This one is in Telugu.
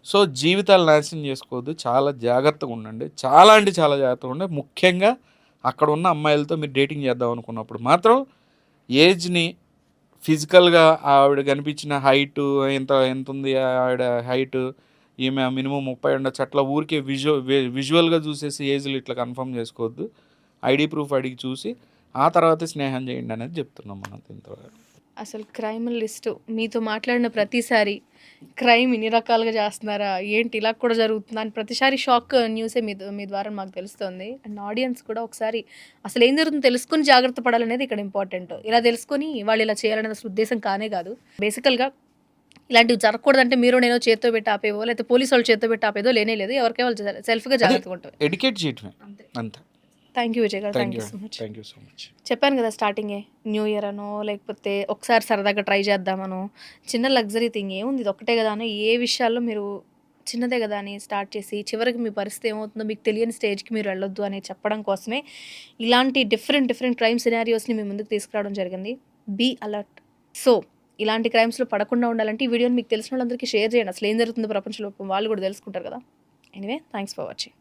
సో జీవితాలు నాశనం చేసుకోవద్దు, చాలా జాగ్రత్తగా ఉండండి, చాలా అంటే చాలా జాగ్రత్తగా ఉండండి. ముఖ్యంగా అక్కడ ఉన్న అమ్మాయిలతో మీరు డేటింగ్ చేద్దాం అనుకున్నప్పుడు మాత్రం ఏజ్ని ఫిజికల్గా ఆవిడ కనిపించిన హైటు ఎంత ఎంత ఉంది ఆవిడ హైటు, ఈమె మినిమం 30 ఉండొచ్చు, అట్లా ఊరికే విజువల్గా చూసేసి ఏజ్లు ఇట్లా కన్ఫర్మ్ చేసుకోవద్దు. ఐడి ప్రూఫ్ అడిగి చూసి ఆ తర్వాతే స్నేహం చేయండి అనేది చెప్తున్నాం మనం దీంతో. అసలు క్రైమ్ లిస్ట్ మీతో మాట్లాడిన ప్రతిసారి క్రైమ్ ఇన్ని రకాలుగా చేస్తున్నారా ఏంటి ఇలా కూడా జరుగుతుందా అని ప్రతిసారి షాక్ న్యూసే మీ ద్వారా మాకు తెలుస్తుంది. అండ్ ఆడియన్స్ కూడా ఒకసారి అసలు ఏం జరుగుతుందో తెలుసుకుని జాగ్రత్త పడాలనేది ఇక్కడ ఇంపార్టెంట్. ఇలా తెలుసుకొని వాళ్ళు ఇలా చేయాలనే అసలు ఉద్దేశం కానే కాదు. బేసికల్గా ఇలాంటివి జరగకూడదంటే మీరు నేను చేత్తో పెట్టి ఆపేవో లేకపోతే పోలీసు వాళ్ళు చేత్తో పెట్టి ఆపేదో లేనే లేదు. ఎవరికే వాళ్ళు సెల్ఫ్గా జాగ్రత్తగా ఉంటుంది. ఎడ్యుకేట్ చేయటమే అంతే. అంతే. థ్యాంక్ యూ విజయ్ గారు, thank you so much. Thank you so much. చెప్పాను కదా స్టార్టింగే, న్యూ ఇయర్ అనో లేకపోతే ఒకసారి సరదాగా ట్రై చేద్దామనో, చిన్న లగ్జరీ థింగ్ ఏముంది, ఇది ఒక్కటే కదా అని ఏ విషయాల్లో మీరు చిన్నదే కదా అని స్టార్ట్ చేసి చివరికి మీ పరిస్థితి ఏమవుతుందో మీకు తెలియని స్టేజ్కి మీరు వెళ్ళొద్దు అని చెప్పడం కోసమే ఇలాంటి డిఫరెంట్ క్రైమ్ సినారియోస్ని మీ ముందుకు తీసుకురావడం జరిగింది. Be alert. సో ఇలాంటి క్రైమ్స్లో పడకుండా ఉండాలంటే ఈ వీడియోని మీకు తెలిసిన వాళ్ళందరికీ షేర్ చేయండి. అసలు ఏం జరుగుతుందో ప్రపంచంలో వాళ్ళు కూడా తెలుసుకుంటారు కదా. Anyway, thanks for watching.